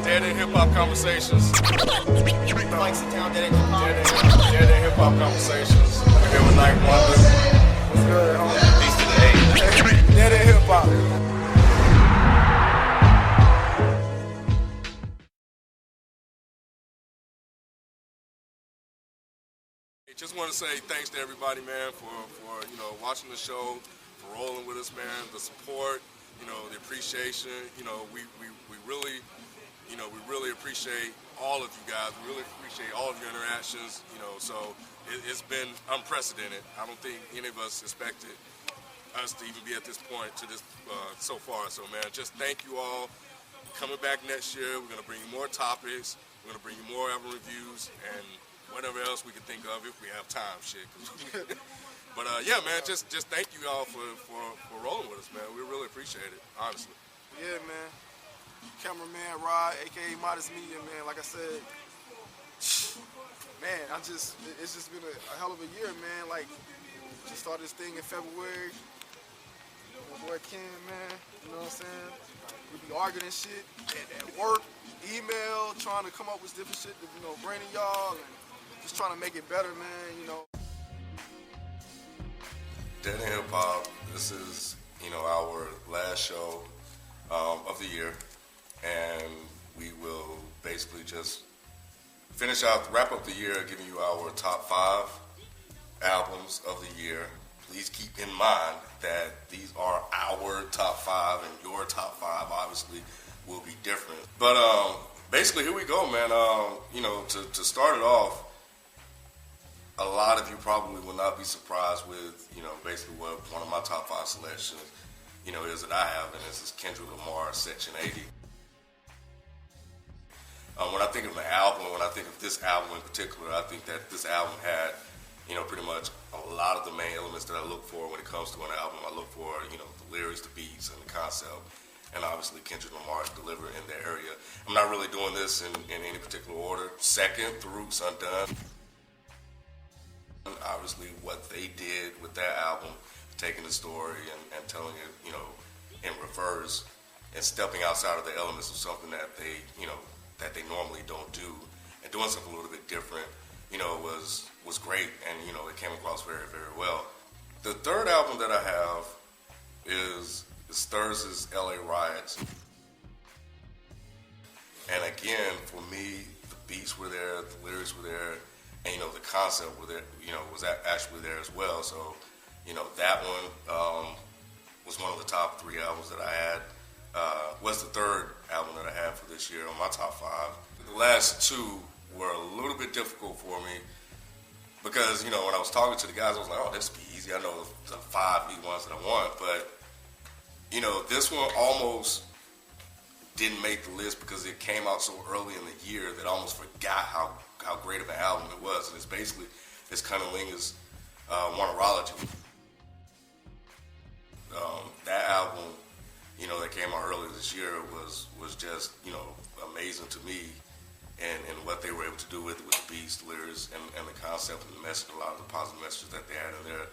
Deadendhiphop conversations. Deadendhiphop conversations. Here with Night Wonder. What's good, homie? Peace to the A. Deadendhiphop. Just want to say thanks to everybody, man, for watching the show, for rolling with us, man. The support, the appreciation. We really appreciate all of you guys. We really appreciate all of your interactions. So it's been unprecedented. I don't think any of us expected us to even be at this point to this so far. So, man, just thank you all. Coming back next year, we're gonna bring you more topics. We're gonna bring you more album reviews and whatever else we can think of if we have time, shit. But yeah, man, just thank you all for rolling with us, man. We really appreciate it, honestly. Yeah, man. Cameraman Rod, aka Modest Media, man. Like I said, man, it's just been a hell of a year, man. Like, just started this thing in February. My boy Ken, man, you know what I'm saying? We be arguing and shit at work, email, trying to come up with different shit to, bring to y'all, and just trying to make it better, man, Deadendhiphop, this is, our last show of the year, and we will basically just wrap up the year giving you our top 5 albums of the year. Please keep in mind that these are our top 5, and your top 5 obviously will be different. But basically, here we go, man. To start it off, a lot of you probably will not be surprised with, basically what one of my top 5 selections, is that I have, and this is Kendrick Lamar, Section 80. When I think of an album, when I think of this album in particular, I think that this album had, pretty much a lot of the main elements that I look for when it comes to an album. I look for, the lyrics, the beats, and the concept. And obviously Kendrick Lamar's delivered in that area. I'm not really doing this in any particular order. Second, The Roots Undone. Obviously what they did with that album, taking the story and telling it, in reverse, and stepping outside of the elements of something that they, that they normally don't do, and doing something a little bit different, was great, and it came across very, very well. The third album that I have is Thurs's LA Riots. And again, for me, the beats were there, the lyrics were there, and the concept was there, was actually there as well. So, that one was one of the top 3 albums that I had. Was the third album that I had for this year on my top 5. The last 2 were a little bit difficult for me because, when I was talking to the guys, I was like, oh, this will be easy. I know the 5 ones that I want, but, this one almost didn't make the list because it came out so early in the year that I almost forgot how great of an album it was. And it's basically, it's Cunnilingus Wonderology. That album, that came out earlier this year was just, amazing to me, and what they were able to do with the beats, the lyrics, and the concept and the message, a lot of the positive messages that they had in there.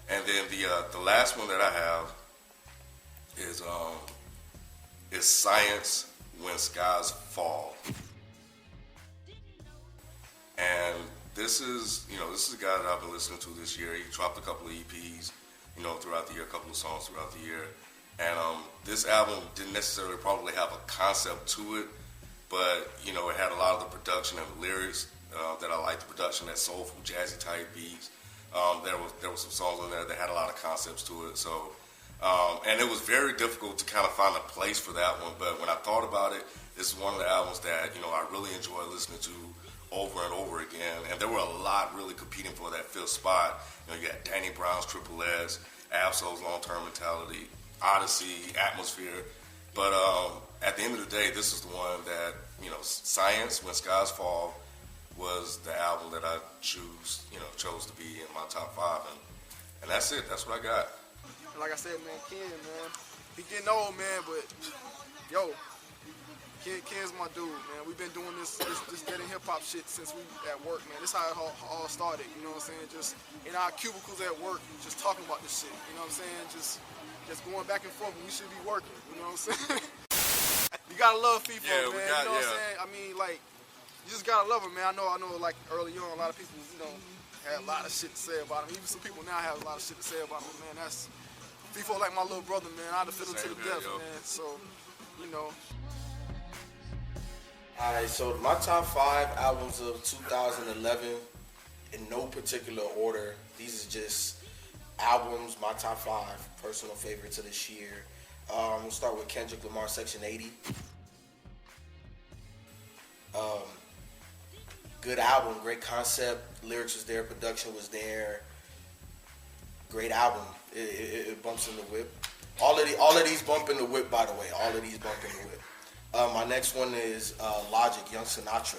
And then the last one that I have is Science When Skies Fall. And this is a guy that I've been listening to this year. He dropped a couple of EPs, throughout the year, a couple of songs throughout the year. And this album didn't necessarily probably have a concept to it, but, it had a lot of the production and the lyrics that I liked. The production, that soulful, jazzy type beats. There was some songs in there that had a lot of concepts to it. So, and it was very difficult to kind of find a place for that one. But when I thought about it, this is one of the albums that, I really enjoy listening to over and over again. And there were a lot really competing for that 5th spot. You got Danny Brown's Triple S, Absol's Long-Term Mentality, Odyssey, Atmosphere. But at the end of the day, this is the one that, Science When Skies Fall was the album that I chose to be in my top 5. And that's it. That's what I got. Like I said, man, Ken, man, he getting old, man, but, yo, Ken's my dude, man. We've been doing this Deadendhiphop shit since we at work, man. This is how it all started, you know what I'm saying? Just in our cubicles at work, just talking about this shit, you know what I'm saying? Just going back and forth when we should be working, you know what I'm saying? You gotta love FIFA, man, you know what I'm saying? I mean, like, you just gotta love him, man. I know, like, early on, a lot of people, you know, had a lot of shit to say about him. Even some people now have a lot of shit to say about him, man. That's, FIFA like my little brother, man. I'd defend him to the death, man. So, you know. Alright, so my top 5 albums of 2011, in no particular order. These are just albums, my top 5 personal favorites of this year. We'll start with Kendrick Lamar, Section 80. Good album, great concept, lyrics was there, production was there. Great album. It bumps in the whip. All of these bump in the whip, by the way. All of these bump in the whip. My next one is Logic, Young Sinatra.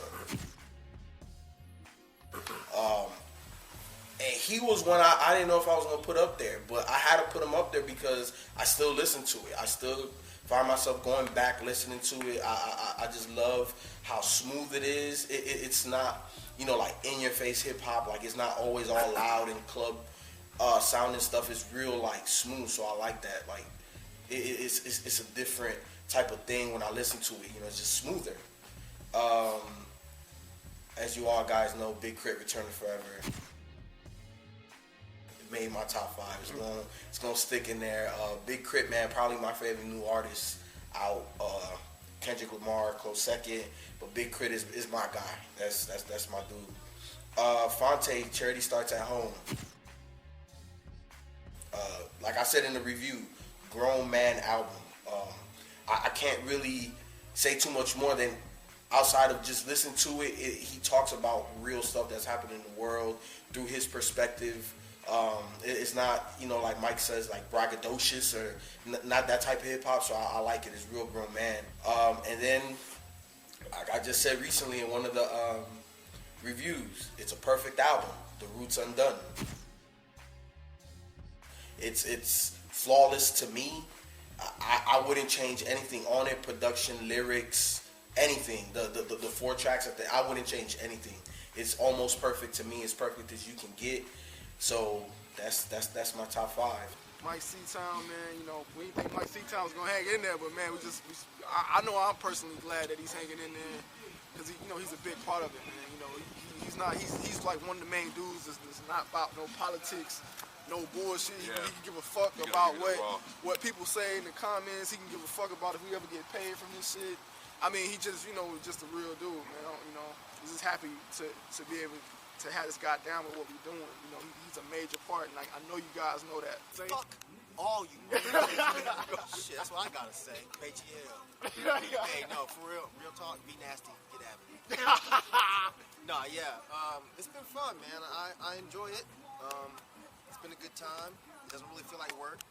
And he was one I didn't know if I was going to put up there, but I had to put him up there because I still listen to it. I still find myself going back, listening to it. I just love how smooth it is. It's not, you know, like in-your-face hip-hop. Like, it's not always all loud and club sound and stuff. It's real, like, smooth, so I like that. Like, it's a different type of thing when I listen to it. You know, it's just smoother. As you all guys know, Big Crit Returning Forever. It made my top 5. It's gonna stick in there. Big Crit, man, probably my favorite new artist out. Kendrick Lamar, close second, but Big Crit is my guy. That's my dude. Fonte, Charity Starts at Home. Like I said in the review, grown man album. I can't really say too much more than outside of just listen to it. He talks about real stuff that's happening in the world through his perspective. It's not, you know, like Mike says, like braggadocious or not that type of hip hop. So I like it. It's real grown man. And then, like I just said recently in one of the reviews, it's a perfect album. The Roots Undone. It's flawless to me. I wouldn't change anything on it. Production, lyrics, anything. The 4 tracks, I wouldn't change anything. It's almost perfect to me. As perfect as you can get. So that's my top 5. Mike C-Town, man, you know, we didn't think Mike C-Town was gonna hang in there, but man, I know I'm personally glad that he's hanging in there because you know he's a big part of it, man. You know, he's like one of the main dudes that's not about no politics. No bullshit. He can give a fuck about what people say in the comments. He can give a fuck about if we ever get paid from this shit. I mean, he just, you know, just a real dude, man. You know, he's just happy to be able to have this guy down with what we're doing. You know, he's a major part, and like, I know you guys know that. Fuck all you. Shit, that's what I gotta say. ATL. Hey, no, for real talk, be nasty. Get at me. No, yeah. It's been fun, man. I enjoy it. It's been a good time. It doesn't really feel like work.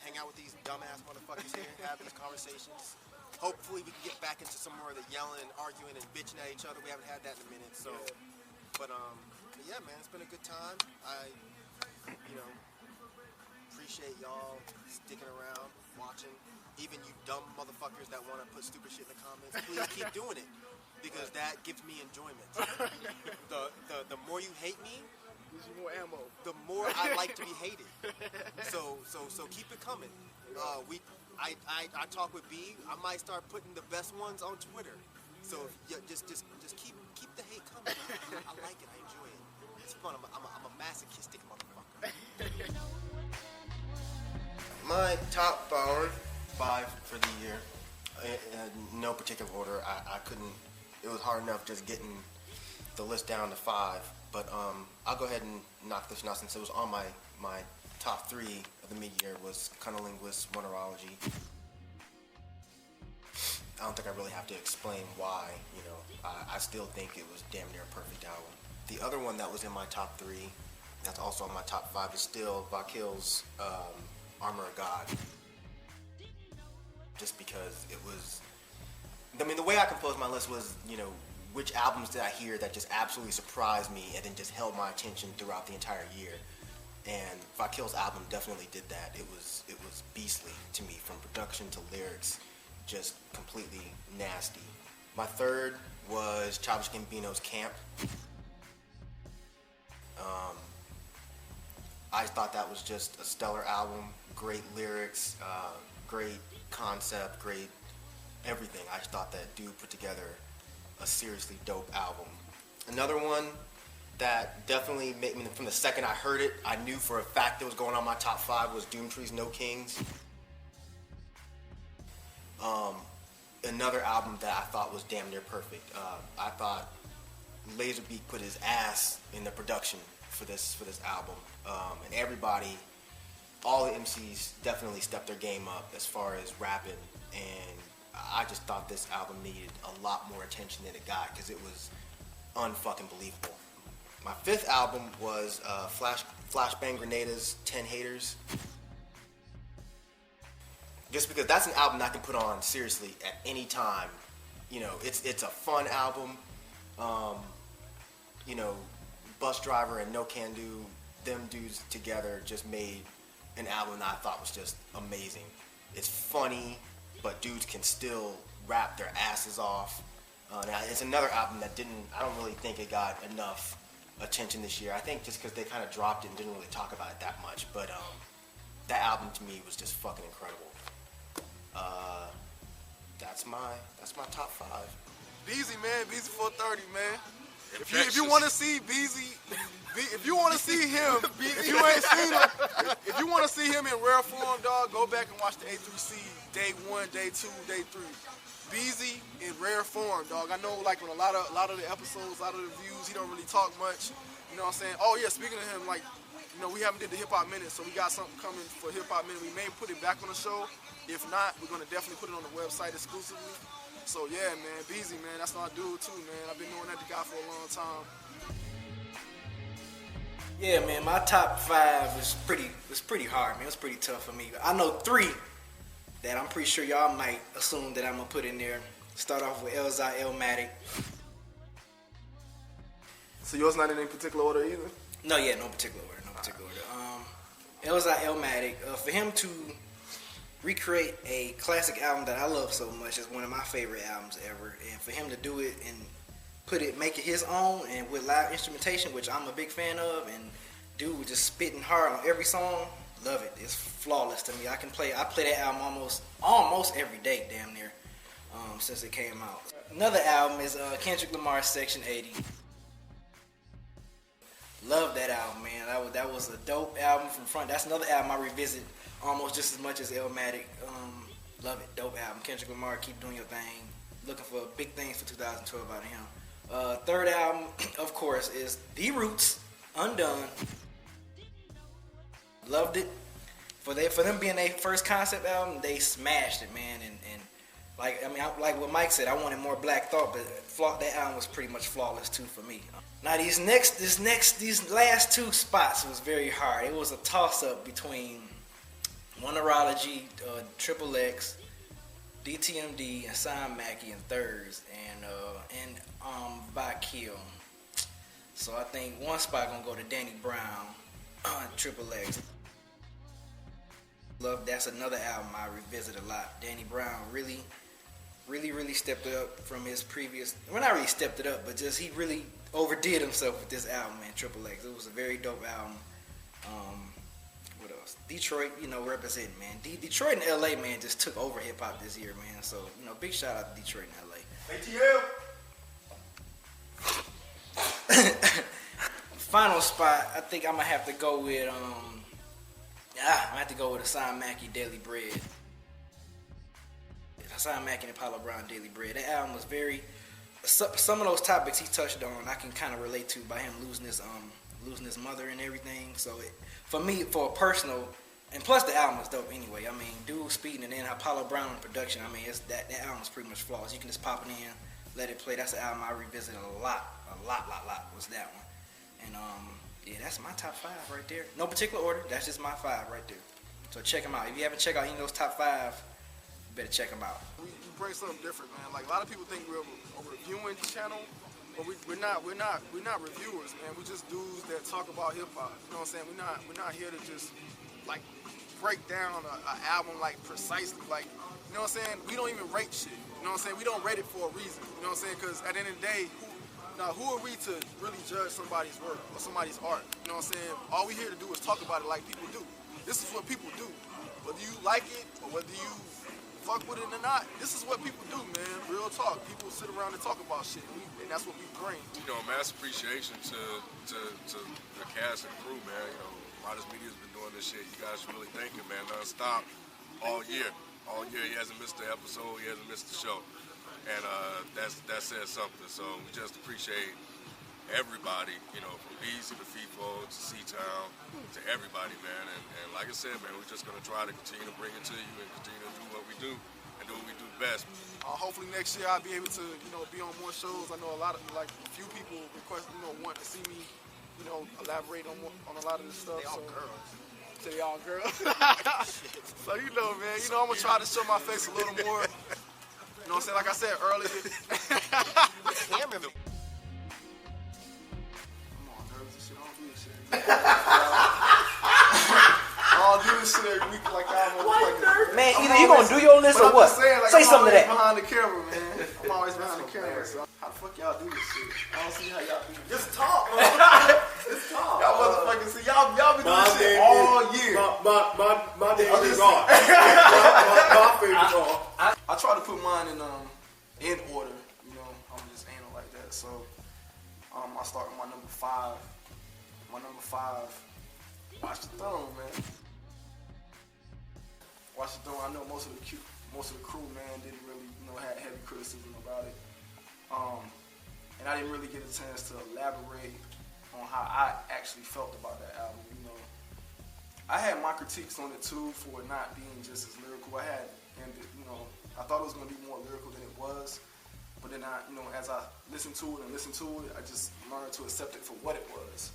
Hang out with these dumbass motherfuckers here, have these conversations. Hopefully we can get back into some more of the yelling, arguing, and bitching at each other. We haven't had that in a minute, so. But yeah, man, it's been a good time. I, you know, appreciate y'all sticking around, watching. Even you dumb motherfuckers that want to put stupid shit in the comments, please keep doing it, because that gives me enjoyment. The more you hate me, gives you more ammo. The more I like to be hated. So keep it coming. I talk with B. I might start putting the best ones on Twitter. So just keep the hate coming. I like it. I enjoy it. It's fun. I'm a masochistic motherfucker. My top 5 for the year, in no particular order. I couldn't. It was hard enough just getting the list down to 5. But I'll go ahead and knock this out since it was on my top 3 of the mid-year was Cunnilingus, Monerology. I don't think I really have to explain why, you know. I still think it was damn near a perfect album. The other one that was in my top 3, that's also in my top 5, is still Vakil's Armor of God. Just because it was, I mean, the way I composed my list was, you know, which albums did I hear that just absolutely surprised me and then just held my attention throughout the entire year. And Vakil's album definitely did that. It was beastly to me, from production to lyrics. just completely nasty. My third was Childish Gambino's Camp. I thought that was just a stellar album, great lyrics, great concept, great everything. I just thought that dude put together a seriously dope album. Another one that definitely made me, from the second I heard it, I knew for a fact it was going on my top 5 was Doomtree's No Kings. Another album that I thought was damn near perfect. I thought Laserbeak put his ass in the production for this album, and everybody, all the MCs definitely stepped their game up as far as rapping, and I just thought this album needed a lot more attention than it got because it was unfucking believable. My fifth album was Flashbang Grenada's 10 Haters. Just because that's an album I can put on seriously at any time. You know, it's a fun album. You know, Bus Driver and No Can Do, them dudes together just made an album that I thought was just amazing. It's funny, but dudes can still rap their asses off. Now, it's another album that I don't really think it got enough attention this year. I think just because they kind of dropped it and didn't really talk about it that much. But that album to me was just fucking incredible. That's my top 5. Beezy, man, Beezy 430, man. If you want to see Beezy, if you want to see him, if you ain't seen him, if you want to see him in rare form, dog, go back and watch the A3C day 1, day 2, day 3. Beezy in rare form, dog. I know, like, on a lot of the episodes, a lot of the views, he don't really talk much. You know what I'm saying? Oh yeah, speaking of him, like, you know, we haven't did the Hip Hop Minute, so we got something coming for Hip Hop Minute. We may put it back on the show. If not, we're gonna definitely put it on the website exclusively. So yeah, man, Beezy, man, that's my dude too, man. I've been knowing that guy for a long time. Yeah, man, my top 5 was pretty hard, man. It was pretty tough for me. I know 3 that I'm pretty sure y'all might assume that I'm gonna put in there. Start off with Elzhi Illmatic. So yours not in any particular order either? No, yeah, no particular order, Elzhi Illmatic, for him to recreate a classic album that I love so much, is one of my favorite albums ever, and for him to do it and make it his own and with live instrumentation, which I'm a big fan of, and dude was just spitting hard on every song, love it. It's flawless to me. I play that album almost every day, damn near, since it came out. Another album is Kendrick Lamar's Section 80. Love that album, man. That was a dope album from front. That's another album I revisit almost just as much as Illmatic. Love it. Dope album. Kendrick Lamar, keep doing your thing. Looking for big things for 2012 out of him. Third album, of course, is The Roots, Undone. Loved it. For them being their first concept album, they smashed it, man. And like what Mike said, I wanted more Black Thought, but that album was pretty much flawless too for me. Now these last 2 spots was very hard. It was a toss-up between Wonderology, Triple X, DTMD, and Sam Mackey in thirds, and by Kill. So I think one spot gonna go to Danny Brown, Triple X. Love, that's another album I revisit a lot. Danny Brown really stepped it up from his previous. Well, not really stepped it up, but just he really overdid himself with this album, man. Triple X. It was a very dope album. What else? Detroit, representing, man. Detroit and LA, man, just took over hip hop this year, man. So, big shout out to Detroit and LA. ATL. Final spot, I think I'm gonna have to go with Hassan Mackey, Daily Bread. Hassan Mackey and Apollo Brown, Daily Bread. That album was some of those topics he touched on, I can kind of relate to, by him losing his mother and everything. So for me, for a personal, and plus the album is dope anyway. I mean, dude speeding, and then Apollo Brown in production. I mean, that album is pretty much flawless. You can just pop it in, let it play. That's the album I revisit a lot. Was that one. And yeah, that's my top 5 right there. No particular order. That's just my 5 right there. So check them out. If you haven't checked out any of those top 5, you better check them out. We bring something different, man. Like, a lot of people think we're a reviewing channel, but we're not reviewers, man. We're just dudes that talk about hip hop. You know what I'm saying? We're not here to just like break down an album like precisely, like, you know what I'm saying? We don't even rate shit. You know what I'm saying? We don't rate it for a reason. You know what I'm saying? Because at the end of the day, who are we to really judge somebody's work or somebody's art? You know what I'm saying? All we here to do is talk about it like people do. This is what people do. Whether you like it or whether you fuck with it or not, this is what people do, man. Real talk. People sit around and talk about shit, and that's what we bring. You know, mass appreciation to the cast and crew, man. You know, Modest Media's been doing this shit. You guys really thank him, man, non-stop all year. All year, he hasn't missed the episode, he hasn't missed the show. And that says something. So we just appreciate everybody, you know, from Beezy to FIFO to C-Town to everybody, man. And like I said, man, we're just going to try to continue to bring it to you and continue to do what we do and do what we do best. Hopefully next year I'll be able to, you know, be on more shows. I know a few people request, you know, want to see me, you know, elaborate on a lot of this stuff. They all girls. Say y'all girls. So, you know, man, you know, I'm going to try to show my face a little more. You know what I'm saying? Like I said earlier. Cameraman. I don't do this shit every week like y'all motherfuckers. Man, either you gonna do your list or what? Say something to that. Behind the camera, man. I'm always behind the camera. So how the fuck y'all do this shit? I don't see how y'all do this. Just talk, man. Just talk. Y'all motherfuckers see y'all been doing this shit all year. My name is God. My favorite God. I try to put mine in order. You know, I'm just anal like that. So I start with my number 5. My number 5, Watch the Throne, man. Watch the Throne. I know most of the crew, man, didn't really, you know, had heavy criticism about it. And I didn't really get a chance to elaborate on how I actually felt about that album. You know, I had my critiques on it too for it not being just as lyrical. I thought it was gonna be more lyrical than it was. But then as I listened to it, I just learned to accept it for what it was.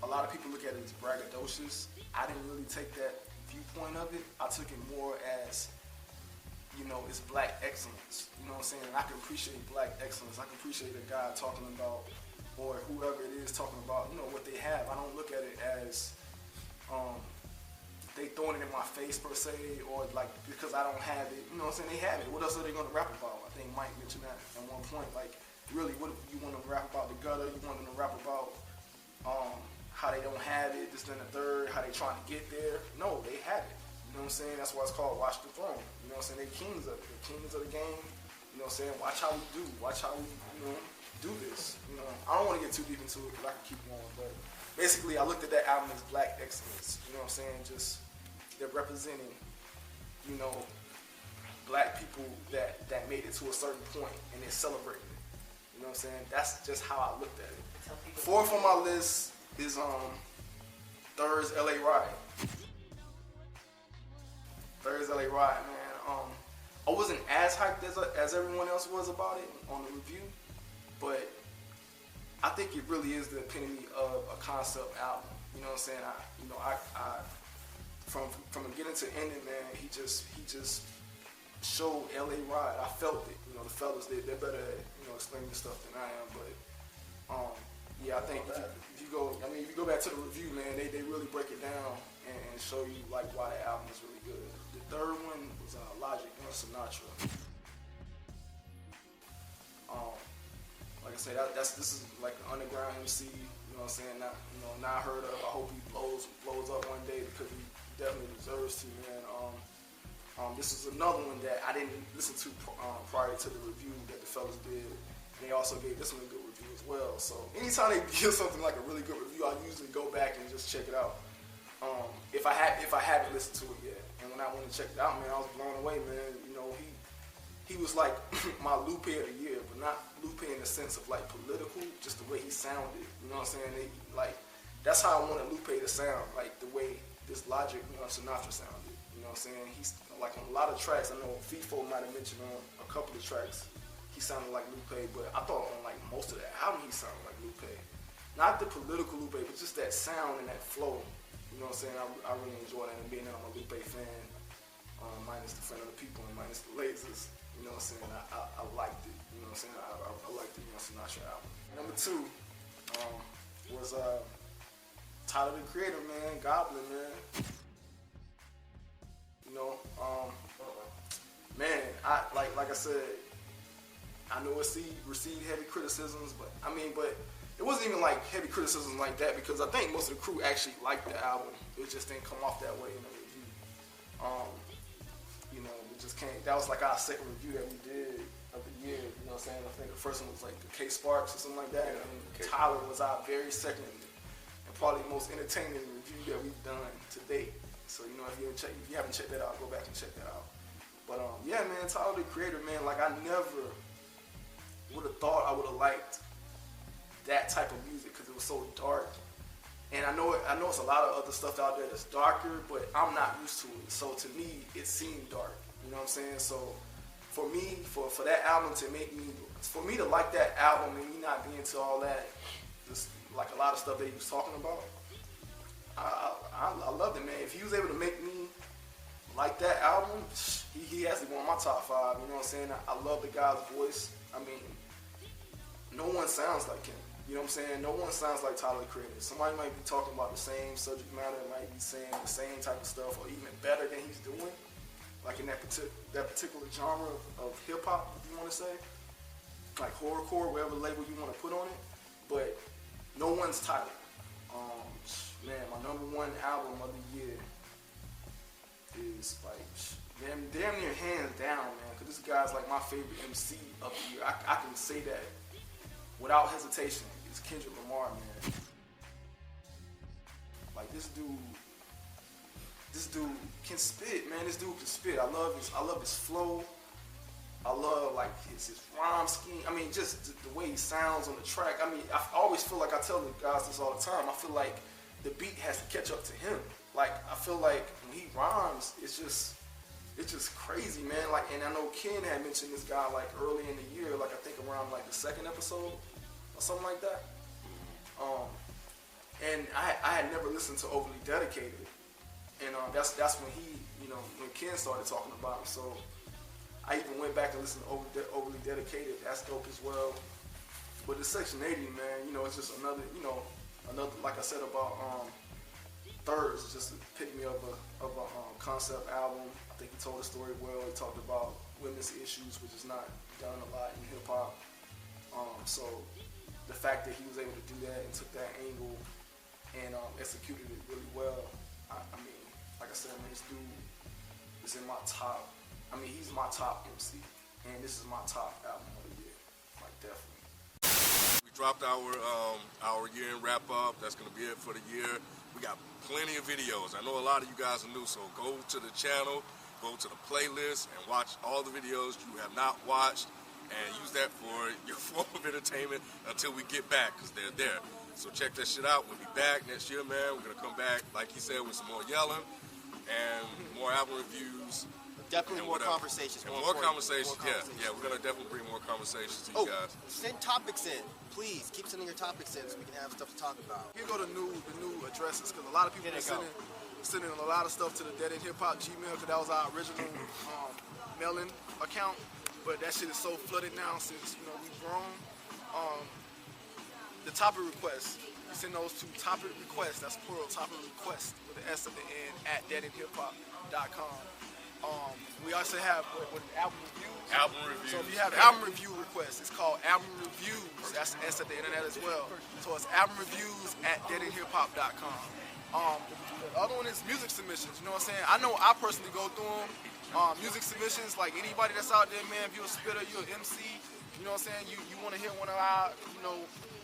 A lot of people look at it as braggadocious. I didn't really take that viewpoint of it. I took it more as, you know, it's black excellence. You know what I'm saying? And I can appreciate black excellence. I can appreciate a guy talking about, or whoever it is talking about, you know, what they have. I don't look at it as they throwing it in my face per se, or like because I don't have it. You know what I'm saying? They have it. What else are they going to rap about? I think Mike mentioned that at one point. Like, really, what you want them to rap about? The gutter? You want them to rap about how they don't have it, this, then, the third, how they trying to get there? No, they have it. You know what I'm saying? That's why it's called Watch the Throne. You know what I'm saying? They kings of it. The kings of the game. You know what I'm saying? Watch how we do. Watch how we, you know, do this. You know, I don't want to get too deep into it because I can keep going, but basically I looked at that album as black excellence. You know what I'm saying? Just they're representing, you know, black people that made it to a certain point and they're celebrating it. You know what I'm saying? That's just how I looked at it. 4th on my list is Third's LA Ride. Third's LA Ride, man. I wasn't as hyped as everyone else was about it on the review, but I think it really is the epitome of a concept album. You know what I'm saying? I from beginning to ending, man, he just showed LA Ride. I felt it. You know, the fellas, they're better at, you know, explaining this stuff than I am, but yeah, I think if you go back to the review, man, they really break it down and show you like why the album is really good. The third one was Logic and Sinatra. Like I say, this is like an underground MC. You know what I'm saying? Not heard of. I hope he blows up one day because he definitely deserves to, man. This is another one that I didn't listen to prior to the review that the fellas did. And they also gave this one a good review as well. So anytime they give something like a really good review, I usually go back and just check it out. If I haven't listened to it yet, and when I went and checked it out, man, I was blown away, man. You know, he was like my Lupe of the year, but not Lupe in the sense of like political, just the way he sounded. You know what I'm saying? That's how I wanted Lupe to sound, like the way this Logic, you know, Sinatra sounded. You know what I'm saying? He's like on a lot of tracks. I know FIFO might have mentioned on a couple of tracks he sounded like Lupe, but I thought on like most of that album he sounded like Lupe. Not the political Lupe, but just that sound and that flow. You know what I'm saying? I really enjoy that, and being that I'm a Lupe fan, minus the Friend of the People and minus the Lasers. You know what I'm saying? I liked it. You know what I'm saying? I liked the Sinatra album. Number 2 was Tyler the Creator, man. Goblin, man. like I said, I know it received heavy criticisms, but it wasn't even like heavy criticism like that because I think most of the crew actually liked the album. It just didn't come off that way in the review. You know, we just can't. That was like our second review that we did of the year. You know what I'm saying? I think the first one was like K Sparks or something like that. Yeah, and Tyler was our very second and probably the most entertaining review that we've done to date. So you know, if you haven't checked that out, go back and check that out. But yeah, man, Tyler the Creator, man, like I never would have thought I would have liked that type of music because it was so dark. And I know it's a lot of other stuff out there that's darker, but I'm not used to it. So to me, it seemed dark. You know what I'm saying? So for me, for that album to for me to like that album and me not be into all that, just like a lot of stuff that he was talking about, I loved it, man. If he was able to make me like that album, he has to go on my top 5. You know what I'm saying? I love the guy's voice. I mean, no one sounds like him. You know what I'm saying? No one sounds like Tyler the Creator. Somebody might be talking about the same subject matter, might be saying the same type of stuff, or even better than he's doing, like in that particular genre of hip hop, if you want to say, like horrorcore, whatever label you want to put on it. But no one's Tyler. Man, my #1 album of the year is like damn near hands down, man. Cause this guy's like my favorite MC of the year. I can say that without hesitation. It's Kendrick Lamar, man. Like this dude can spit, man. This dude can spit. I love his flow. I love like his rhyme scheme. I mean, just the way he sounds on the track. I mean, I always feel like I tell the guys this all the time. I feel like the beat has to catch up to him. Like I feel like when he rhymes, it's just crazy, man. Like, and I know Ken had mentioned this guy like early in the year, like I think around like the 2nd episode or something like that. And I had never listened to Overly Dedicated, and that's when when Ken started talking about him. So I even went back and listened to Overly Dedicated. That's dope as well. But the Section 80, man, it's just another like I said about Thirds, it's just an epitome of a concept album. I think he told the story well. He talked about women's issues, which is not done a lot in hip hop. So the fact that he was able to do that and took that angle and executed it really well. I mean, like I said, man, this dude is in my top. I mean, he's my top MC, and this is my top album of the year. Like, definitely. We dropped our year-end wrap-up. That's going to be it for the year. We got plenty of videos. I know a lot of you guys are new, so go to the channel, go to the playlist, and watch all the videos you have not watched, and use that for your form of entertainment until we get back, because they're there. So check that shit out. We'll be back next year, man. We're going to come back, like he said, with some more yelling and more album reviews. Definitely more conversations. And more conversations, yeah. We're going to definitely bring more conversations to you guys. Send topics in. Please, keep sending your topics in so we can have stuff to talk about. Here go the new addresses, because a lot of people are sending a lot of stuff to the Deadendhiphop Gmail, because that was our original mailing account. But that shit is so flooded now since we've grown. The topic requests, you send those to topic requests. That's plural, topic request with an S at the end at deadendhiphop.com. We also have album reviews. Album reviews. So if you have album review requests, it's called album reviews. That's an S at the internet as well. So it's album reviews at deadendhiphop.com. The other one is music submissions. You know what I'm saying? I know I personally go through them. Music submissions, like anybody that's out there, man, if you're a spitter, you're an MC, you know what I'm saying? You want to hear one of our,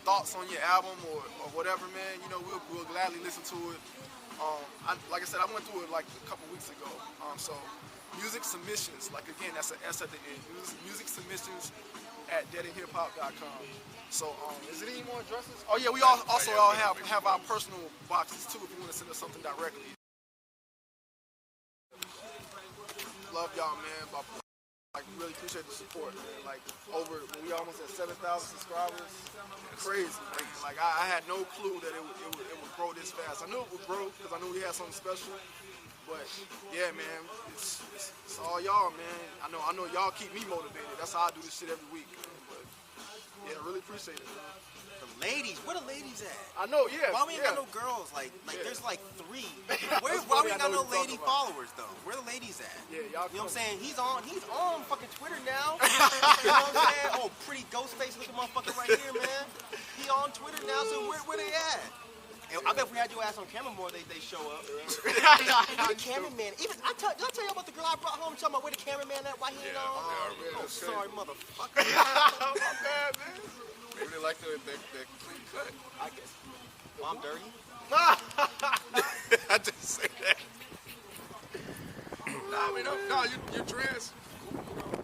thoughts on your album or whatever, man, we'll gladly listen to it. Like I said, I went through it like a couple weeks ago. So music submissions, like again, that's an S at the end. Music submissions at deadendhiphop.com. So is it any more addresses? Oh yeah, we also have our personal boxes too if you want to send us something directly. Love y'all, man. Like, really appreciate the support, man. Like, we almost at 7,000 subscribers. Crazy, man. Like, I had no clue that it would grow this fast. I knew it would grow because I knew we had something special. But yeah, man, it's all y'all, man. I know y'all keep me motivated. That's how I do this shit every week. But yeah, I really appreciate it, man. ladies. Where the ladies at? I know, yeah. Why we ain't got no girls? Like there's like 3. Why we ain't got no lady followers though? Where the ladies at? Yeah, y'all. You know what I'm saying? He's on fucking Twitter now. You know what I'm saying? Oh, pretty ghost face looking motherfucker right here, man. He on Twitter now. So where they at? And I bet if we had your ass on camera more, they show up. The cameraman. Even did I tell you about the girl I brought home? Talking about where the cameraman at? Why he ain't on? Oh, sorry, motherfucker. My bad, man. Maybe they like the clean cut. I guess. Well, I'm dirty. I just say that. Nah, I mean, no, you're trans. Cool.